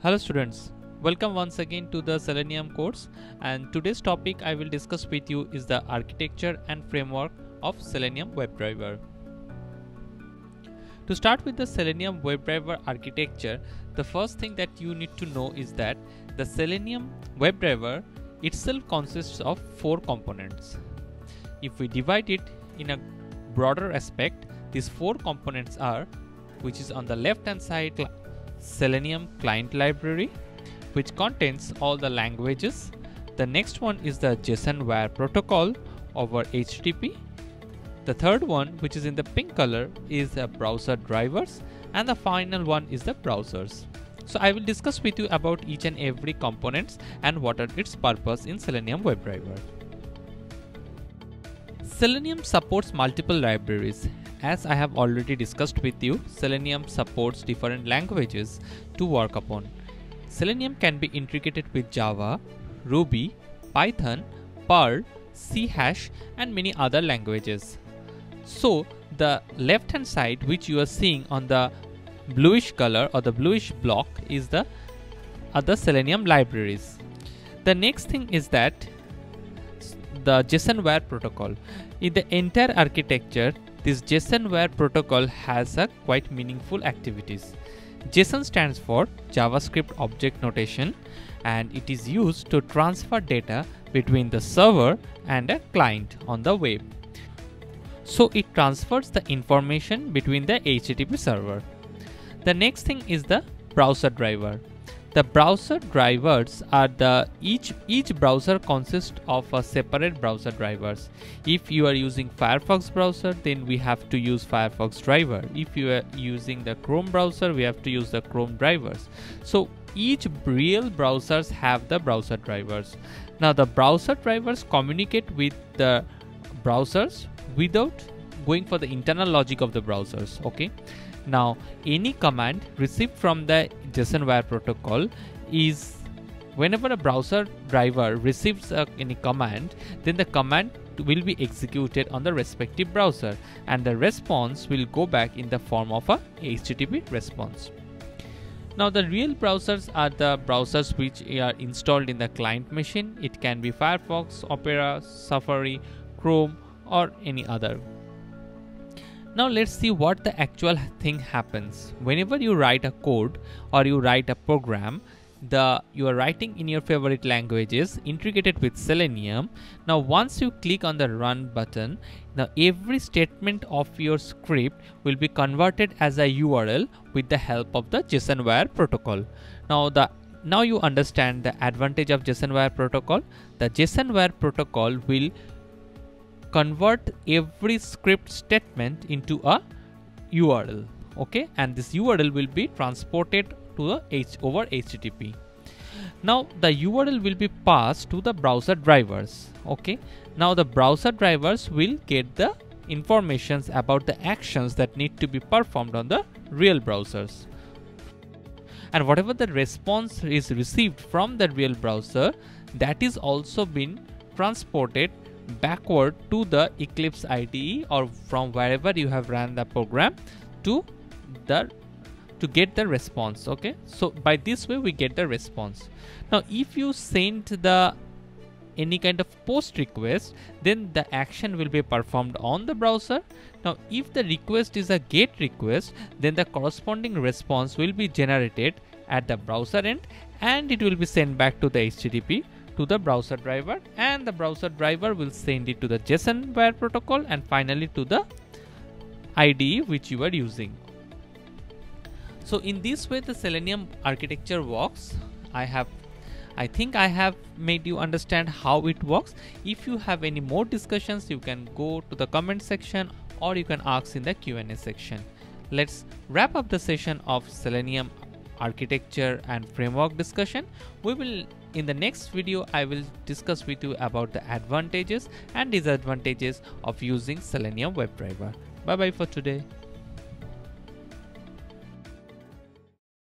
Hello students, welcome once again to the Selenium course, and today's topic I will discuss with you is the architecture and framework of Selenium WebDriver. To start with the Selenium WebDriver architecture, the first thing that you need to know is that the Selenium WebDriver itself consists of 4 components. If we divide it in a broader aspect, these 4 components are, which is on the left hand side, Selenium client library, which contains all the languages. The next one is the JSON wire protocol over HTTP. The third one, which is in the pink color, is the browser drivers, and the final one is the browsers. So I will discuss with you about each and every components and what are its purpose in Selenium WebDriver. Selenium supports multiple libraries. As I have already discussed with you, Selenium supports different languages to work upon. Selenium can be integrated with Java, Ruby, Python, Perl, C#, and many other languages. So the left hand side, which you are seeing on the bluish color or the bluish block, is the other Selenium libraries. The next thing is that the JSON wire protocol. In the entire architecture, this JSON wire protocol has a quite meaningful activities. JSON stands for JavaScript Object Notation, and it is used to transfer data between the server and a client on the web. So it transfers the information between the HTTP server. The next thing is the browser driver. The browser drivers are each browser consists of a separate browser drivers. If you are using Firefox browser, then we have to use Firefox driver. If you are using the Chrome browser, we have to use the Chrome drivers. So each real browsers have the browser drivers. Now the browser drivers communicate with the browsers without going for the internal logic of the browsers. Okay. Now any command received from the JSON wire protocol is, whenever a browser driver receives any command, then the command will be executed on the respective browser, and the response will go back in the form of a HTTP response. Now the real browsers are the browsers which are installed in the client machine. It can be Firefox, Opera, Safari, Chrome, or any other. Now let's see what the actual thing happens. Whenever you write a code or you write a program, you are writing in your favorite languages integrated with Selenium. Now once you click on the run button, now every statement of your script will be converted as a URL with the help of the JSON wire protocol. Now you understand the advantage of JSON wire protocol. The JSON wire protocol will convert every script statement into a URL, okay, and this URL will be transported to over HTTP. Now the URL will be passed to the browser drivers. Okay, now the browser drivers will get the informations about the actions that need to be performed on the real browsers, and whatever the response is received from the real browser, that is also been transported backward to the Eclipse IDE or from wherever you have ran the program to get the response. Okay, so by this way we get the response. Now if you send any kind of post request, then the action will be performed on the browser. Now if the request is a GET request, then the corresponding response will be generated at the browser end, and it will be sent back to the HTTP to the browser driver, and the browser driver will send it to the JSON wire protocol, and finally to the IDE which you are using. So in this way the Selenium architecture works. I think I have made you understand how it works. If you have any more discussions, you can go to the comment section or you can ask in the Q&A section. Let's wrap up the session of Selenium architecture and framework discussion. In the next video, I will discuss with you about the advantages and disadvantages of using Selenium WebDriver. Bye bye for today.